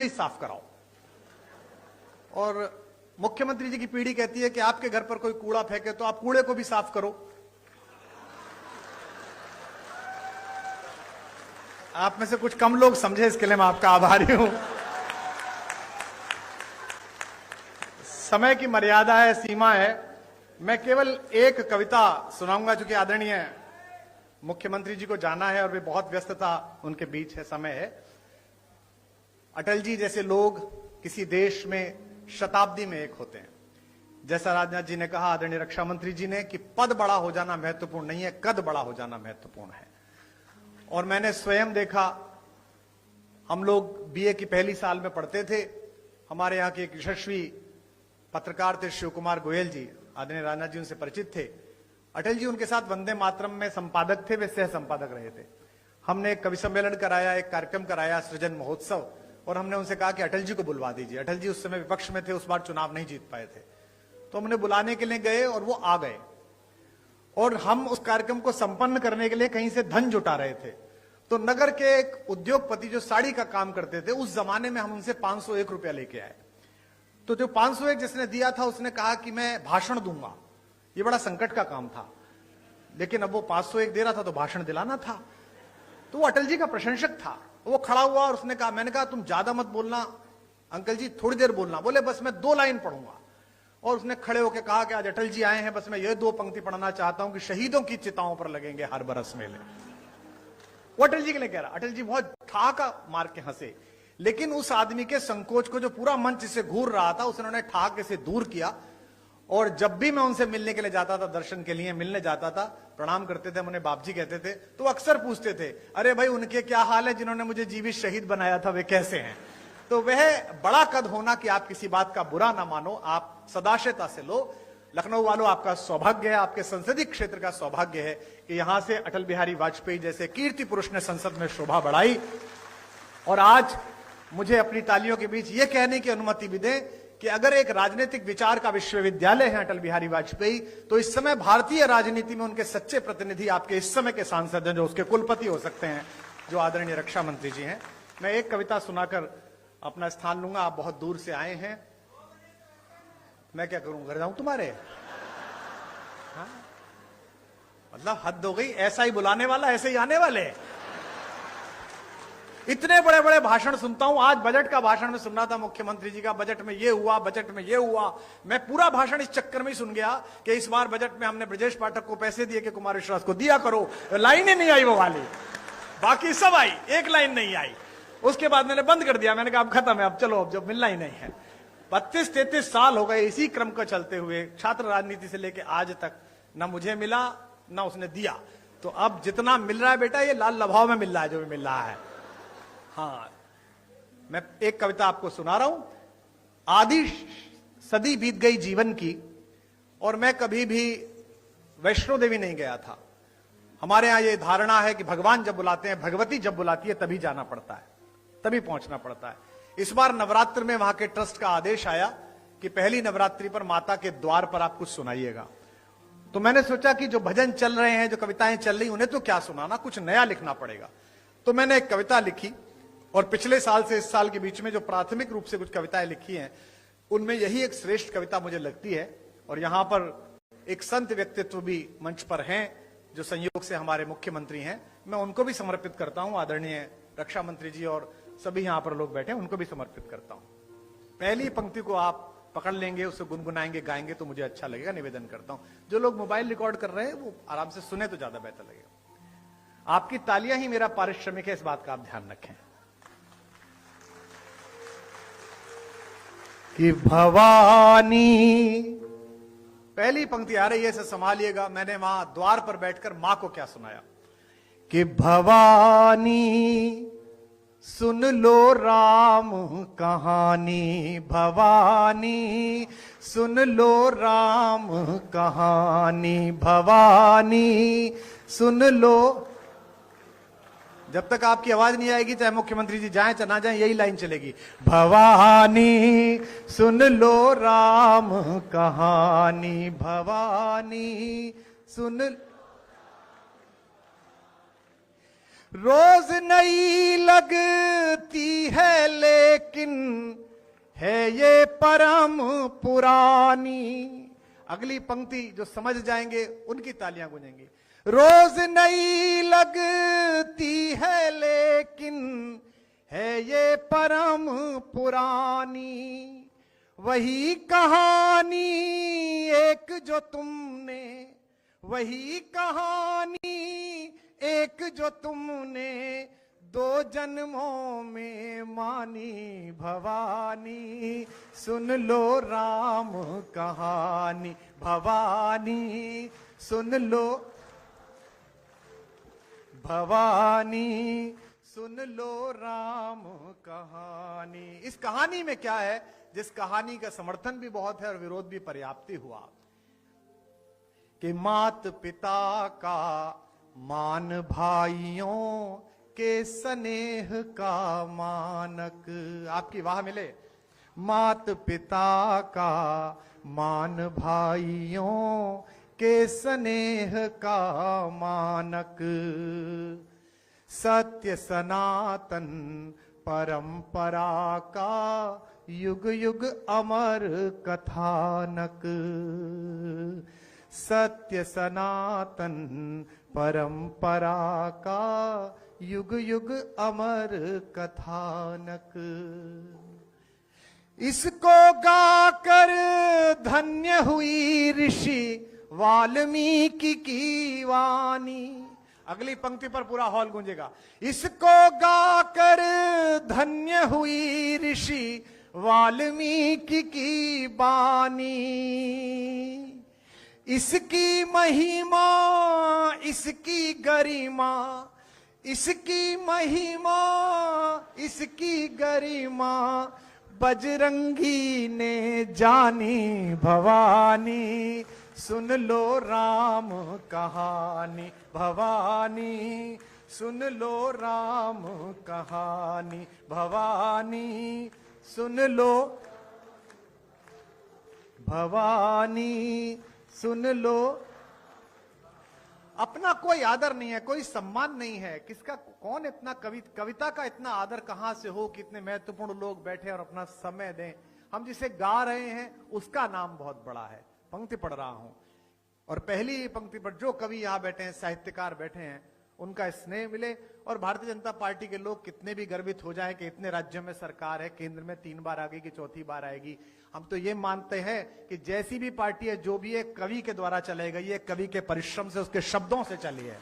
ही साफ कराओ। और मुख्यमंत्री जी की पीढ़ी कहती है कि आपके घर पर कोई कूड़ा फेंके तो आप कूड़े को भी साफ करो। आप में से कुछ कम लोग समझे, इसके लिए मैं आपका आभारी हूं। समय की मर्यादा है, सीमा है। मैं केवल एक कविता सुनाऊंगा, चूंकि आदरणीय मुख्यमंत्री जी को जाना है और वे बहुत व्यस्तता उनके बीच है, समय है। अटल जी जैसे लोग किसी देश में शताब्दी में एक होते हैं। जैसा राजनाथ जी ने कहा, आदरणीय रक्षा मंत्री जी ने, कि पद बड़ा हो जाना महत्वपूर्ण नहीं है, कद बड़ा हो जाना महत्वपूर्ण है। और मैंने स्वयं देखा, हम लोग बीए की पहली साल में पढ़ते थे, हमारे यहाँ के एक यशस्वी पत्रकार थे शिव कुमार गोयल जी, आदरणीय राजनाथ जी उनसे परिचित थे। अटल जी उनके साथ वंदे मातरम में संपादक थे, वे सह संपादक रहे थे। हमने एक कवि सम्मेलन कराया, एक कार्यक्रम कराया, सृजन महोत्सव, और हमने उनसे कहा कि अटल जी को बुलवा दीजिए। अटल जी उस समय विपक्ष में थे, उस बार चुनाव नहीं जीत पाए थे, तो हमने बुलाने के लिए गए और वो आ गए। और हम उस कार्यक्रम को संपन्न करने के लिए कहीं से धन जुटा रहे थे। तो नगर के एक उद्योगपति जो साड़ी का काम करते थे, उस जमाने में हम उनसे 501 रुपया लेके आए। तो जो 501 जिसने दिया था, उसने कहा कि मैं भाषण दूंगा। ये बड़ा संकट का काम था, लेकिन अब वो 501 दे रहा था तो भाषण दिलाना था। तो वो अटल जी का प्रशंसक था। वो खड़ा हुआ और उसने कहा, मैंने कहा तुम ज्यादा मत बोलना अंकल जी, थोड़ी देर बोलना। बोले बस मैं 2 लाइन पढ़ूंगा। और उसने खड़े होकर कहा कि आज अटल जी आए हैं, बस मैं ये 2 पंक्ति पढ़ना चाहता हूं कि शहीदों की चिताओं पर लगेंगे हर बरस मेले। वो अटल जी के लिए कह रहा। अटल जी बहुत ठहाका मार के हंसे, लेकिन उस आदमी के संकोच को, जो पूरा मंच से घूर रहा था, उसने ठहाके से दूर किया। और जब भी मैं उनसे मिलने के लिए जाता था, दर्शन के लिए मिलने जाता था, प्रणाम करते थे, उन्हें बाप जी कहते थे, तो अक्सर पूछते थे, अरे भाई उनके क्या हाल है जिन्होंने मुझे जीवित शहीद बनाया था, वे कैसे हैं। तो वह बड़ा कद होना कि आप किसी बात का बुरा ना मानो, आप सदाशयता से लो। लखनऊ वालों, आपका सौभाग्य है, आपके संसदीय क्षेत्र का सौभाग्य है कि यहां से अटल बिहारी वाजपेयी जैसे कीर्ति पुरुष ने संसद में शोभा बढ़ाई। और आज मुझे अपनी तालियों के बीच यह कहने की अनुमति भी दें कि अगर एक राजनीतिक विचार का विश्वविद्यालय है अटल बिहारी वाजपेयी, तो इस समय भारतीय राजनीति में उनके सच्चे प्रतिनिधि आपके इस समय के सांसद हैं, जो उसके कुलपति हो सकते हैं, जो आदरणीय रक्षा मंत्री जी हैं। मैं एक कविता सुनाकर अपना स्थान लूंगा। आप बहुत दूर से आए हैं, मैं क्या करूं, घर जाऊं तुम्हारे? हाँ? मतलब हद हो गई, ऐसा ही बुलाने वाला ऐसे ही आने वाले। इतने बड़े बड़े भाषण सुनता हूं। आज बजट का भाषण में सुन रहा था मुख्यमंत्री जी का, बजट में ये हुआ, बजट में ये हुआ। मैं पूरा भाषण इस चक्कर में ही सुन गया कि इस बार बजट में हमने ब्रजेश पाठक को पैसे दिए कि कुमार विश्वास को दिया करो। लाइन ही नहीं आई वो वाली, बाकी सब आई, एक लाइन नहीं आई। उसके बाद मैंने बंद कर दिया, मैंने कहा अब खत्म है, अब चलो, अब जब मिलना ही नहीं है। 32-33 साल हो गए इसी क्रम को चलते हुए, छात्र राजनीति से लेकर आज तक ना मुझे मिला ना उसने दिया। तो अब जितना मिल रहा है बेटा, ये लाल लभाव में मिल रहा है, जो भी मिल रहा है। हाँ, मैं एक कविता आपको सुना रहा हूं। आधी सदी बीत गई जीवन की, और मैं कभी भी वैष्णो देवी नहीं गया था। हमारे यहां ये धारणा है कि भगवान जब बुलाते हैं, भगवती जब बुलाती है, तभी जाना पड़ता है, तभी पहुंचना पड़ता है। इस बार नवरात्र में वहां के ट्रस्ट का आदेश आया कि पहली नवरात्रि पर माता के द्वार पर आप कुछ सुनाइएगा। तो मैंने सोचा कि जो भजन चल रहे हैं, जो कविताएं चल रही, उन्हें तो क्या सुनाना, कुछ नया लिखना पड़ेगा। तो मैंने एक कविता लिखी, और पिछले साल से इस साल के बीच में जो प्राथमिक रूप से कुछ कविताएं लिखी हैं, उनमें यही एक श्रेष्ठ कविता मुझे लगती है। और यहां पर एक संत व्यक्तित्व भी मंच पर हैं, जो संयोग से हमारे मुख्यमंत्री हैं। मैं उनको भी समर्पित करता हूं, आदरणीय रक्षा मंत्री जी और सभी यहां पर लोग बैठे हैं, उनको भी समर्पित करता हूं। पहली पंक्ति को आप पकड़ लेंगे, उसे गुनगुनाएंगे, गाएंगे तो मुझे अच्छा लगेगा। निवेदन करता हूं, जो लोग मोबाइल रिकॉर्ड कर रहे हैं वो आराम से सुने तो ज्यादा बेहतर लगेगा। आपकी तालियां ही मेरा पारिश्रमिक है, इस बात का आप ध्यान रखें। कि भवानी, पहली पंक्ति आ रही है, इसे संभालिएगा। मैंने वहां द्वार पर बैठकर मां को क्या सुनाया कि भवानी सुन लो राम कहानी, भवानी सुन लो राम कहानी, भवानी सुन लो। जब तक आपकी आवाज नहीं आएगी, चाहे मुख्यमंत्री जी जाएं चाहे ना जाएं, यही लाइन चलेगी। भवानी सुन लो राम कहानी, भवानी सुन। रोज नई लगती है लेकिन है ये परम पुरानी। अगली पंक्ति जो समझ जाएंगे उनकी तालियां गूंजेंगी। रोज नई लगती है लेकिन है ये परम पुरानी। वही कहानी एक जो तुमने, वही कहानी एक जो तुमने दो जन्मों में मानी। भवानी सुन लो राम कहानी, भवानी सुन लो, भवानी सुन लो राम कहानी। इस कहानी में क्या है, जिस कहानी का समर्थन भी बहुत है और विरोध भी पर्याप्त हुआ, कि मात पिता का मान भाइयों के स्नेह का मानक। आपकी वाह मिले। मात पिता का मान भाइयों के स्नेह का मानक। सत्य सनातन परंपरा का युग युग अमर कथानक। सत्य सनातन परंपरा का युग युग अमर कथानक। इसको गाकर धन्य हुई ऋषि वाल्मीकि की वाणी। अगली पंक्ति पर पूरा हॉल गूंजेगा। इसको गाकर धन्य हुई ऋषि वाल्मीकि की वाणी। इसकी महिमा, इसकी गरिमा, इसकी महिमा, इसकी गरिमा बजरंगी ने जानी। भवानी सुन लो राम कहानी, भवानी सुन लो राम कहानी, भवानी सुन लो, भवानी सुन लो। अपना कोई आदर नहीं है, कोई सम्मान नहीं है। किसका, कौन इतना कविता का इतना आदर कहां से हो कि इतने महत्वपूर्ण लोग बैठे और अपना समय दें। हम जिसे गा रहे हैं उसका नाम बहुत बड़ा है। पंक्ति पढ़ रहा हूं और पहली पंक्ति पर जो कवि यहां बैठे हैं, साहित्यकार बैठे हैं, उनका स्नेह मिले। और भारतीय जनता पार्टी के लोग कितने भी गर्वित हो जाएं कि इतने राज्यों में सरकार है, केंद्र में 3 बार आ गई कि 4थी बार आएगी, हम तो ये मानते हैं कि जैसी भी पार्टी है, जो भी एक कवि के द्वारा चलाई गई है, कवि के परिश्रम से, उसके शब्दों से चली है।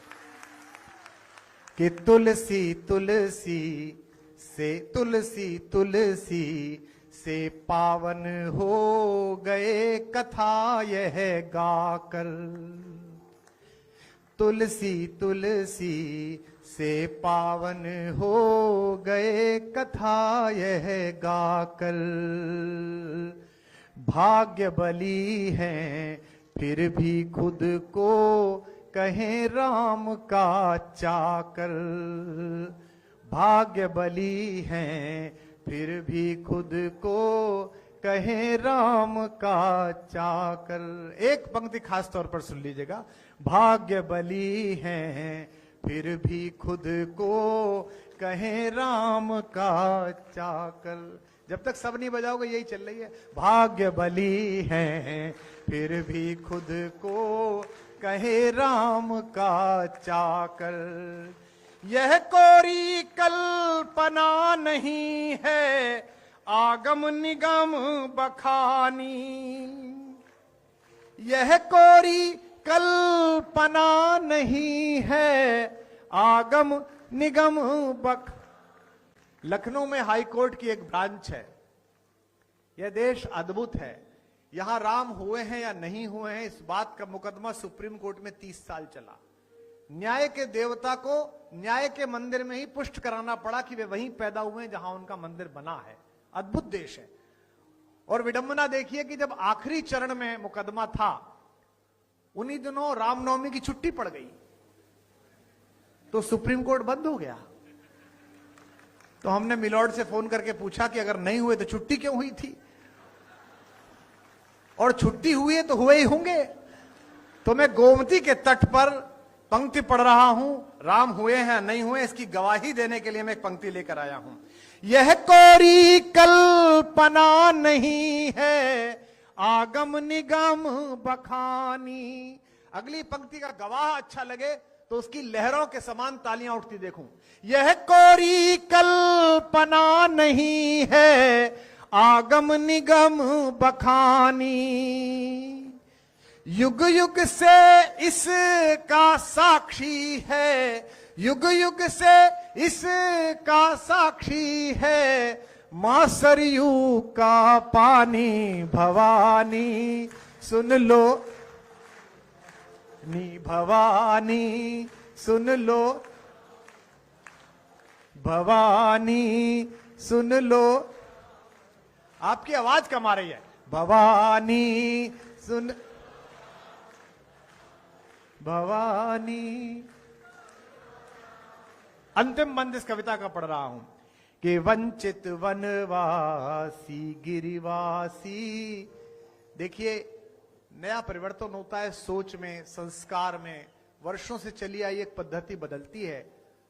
कि तुलसी तुलसी से, तुलसी तुलसी से पावन हो गए कथा यह गाकर। तुलसी तुलसी से पावन हो गए कथा यह गाकर। भाग्य बली हैं फिर भी खुद को कहें राम का चाकर। भाग्य बली हैं फिर भी खुद को कहें राम का चाकर। एक पंक्ति खास तौर पर सुन लीजिएगा। भाग्य बली हैं फिर भी खुद को कहें राम का चाकर। जब तक सब नहीं बजाओगे यही चल रही है। भाग्य बली हैं फिर भी खुद को कहे राम का चाकर। यह कोरी कल्पना नहीं है आगम निगम बखानी। यह कोरी कल्पना नहीं है आगम निगम बख। लखनऊ में हाई कोर्ट की एक ब्रांच है। यह देश अद्भुत है। यहां राम हुए हैं या नहीं हुए हैं, इस बात का मुकदमा सुप्रीम कोर्ट में 30 साल चला। न्याय के देवता को न्याय के मंदिर में ही पुष्ट कराना पड़ा कि वे वहीं पैदा हुए हैं जहां उनका मंदिर बना है। अद्भुत देश है। और विडंबना देखिए कि जब आखिरी चरण में मुकदमा था, उन्हीं दिनों रामनवमी की छुट्टी पड़ गई, तो सुप्रीम कोर्ट बंद हो गया। तो हमने मिलॉर्ड से फोन करके पूछा कि अगर नहीं हुए तो छुट्टी क्यों हुई थी, और छुट्टी हुई है तो हुए ही होंगे। तो मैं गोमती के तट पर पंक्ति पढ़ रहा हूं, राम हुए हैं नहीं हुए इसकी गवाही देने के लिए मैं एक पंक्ति लेकर आया हूं। यह कोरी कल्पना नहीं है, आगम निगम बखानी। अगली पंक्ति का गवाह अच्छा लगे तो उसकी लहरों के समान तालियां उठती देखूं। यह कोरी कल्पना नहीं है, आगम निगम बखानी। युग युग से इसका साक्षी है, युग युग से इसका साक्षी है, मां सरयू का पानी भवानी सुन लो नी, भवानी सुन लो, भवानी सुन लो। आपकी आवाज कम आ रही है। भवानी सुन, भवानी। अंतिम बंद इस कविता का पढ़ रहा हूं कि वंचित वनवासी गिरिवासी। देखिए, नया परिवर्तन होता है सोच में, संस्कार में। वर्षों से चली आई एक पद्धति बदलती है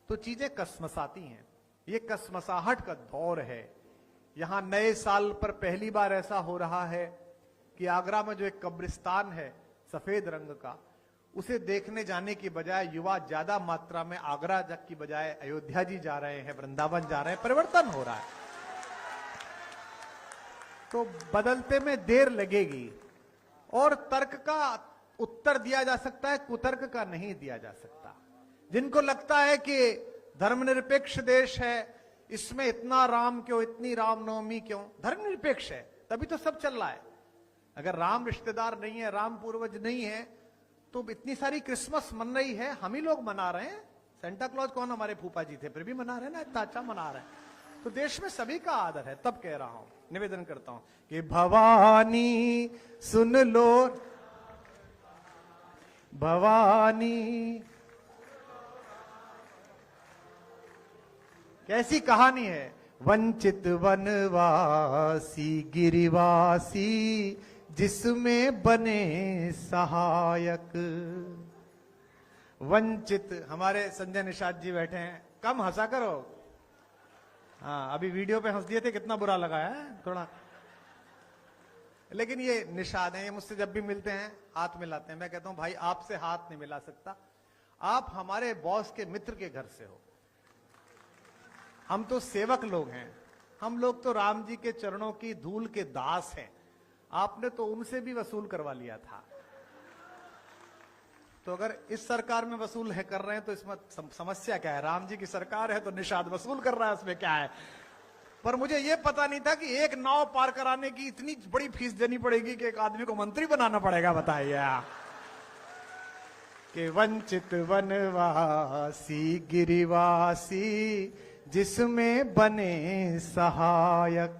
तो चीजें कसमसाती हैं। ये कसमसाहट का दौर है। यहां नए साल पर पहली बार ऐसा हो रहा है कि आगरा में जो एक कब्रिस्तान है सफेद रंग का, उसे देखने जाने की बजाय युवा ज्यादा मात्रा में आगरा की बजाय अयोध्या जी जा रहे हैं, वृंदावन जा रहे हैं। परिवर्तन हो रहा है। तो बदलते में देर लगेगी और तर्क का उत्तर दिया जा सकता है, कुतर्क का नहीं दिया जा सकता। जिनको लगता है कि धर्मनिरपेक्ष देश है, इसमें इतना राम क्यों, इतनी रामनवमी क्यों, धर्मनिरपेक्ष है तभी तो सब चल रहा है। अगर राम रिश्तेदार नहीं है, राम पूर्वज नहीं है, तो इतनी सारी क्रिसमस मन रही है, हम ही लोग मना रहे हैं। सेंटा क्लॉज कौन, हमारे फूफा जी थे, फिर भी मना रहे हैं ना, इतना अच्छा मना रहे हैं। तो देश में सभी का आदर है। तब कह रहा हूं, निवेदन करता हूं कि भवानी सुन लो, भवानी। कैसी कहानी है। वंचित वनवासी गिरिवासी, जिसमें बने सहायक। वंचित, हमारे संजय निषाद जी बैठे हैं, कम हंसा करो। हाँ, अभी वीडियो पे हंस दिए थे, कितना बुरा लगा है थोड़ा। लेकिन ये निषाद हैं, ये मुझसे जब भी मिलते हैं हाथ मिलाते हैं। मैं कहता हूं भाई आपसे हाथ नहीं मिला सकता, आप हमारे बॉस के मित्र के घर से हो। हम तो सेवक लोग हैं, हम लोग तो राम जी के चरणों की धूल के दास हैं। आपने तो उनसे भी वसूल करवा लिया था। तो अगर इस सरकार में वसूल है कर रहे हैं तो इसमें समस्या क्या है। राम जी की सरकार है तो निषाद वसूल कर रहा है, उसमें क्या है। पर मुझे यह पता नहीं था कि एक नाव पार कराने की इतनी बड़ी फीस देनी पड़ेगी कि एक आदमी को मंत्री बनाना पड़ेगा। बताइए कि वंचित वनवासी गिरिवासी, जिसमें बने सहायक।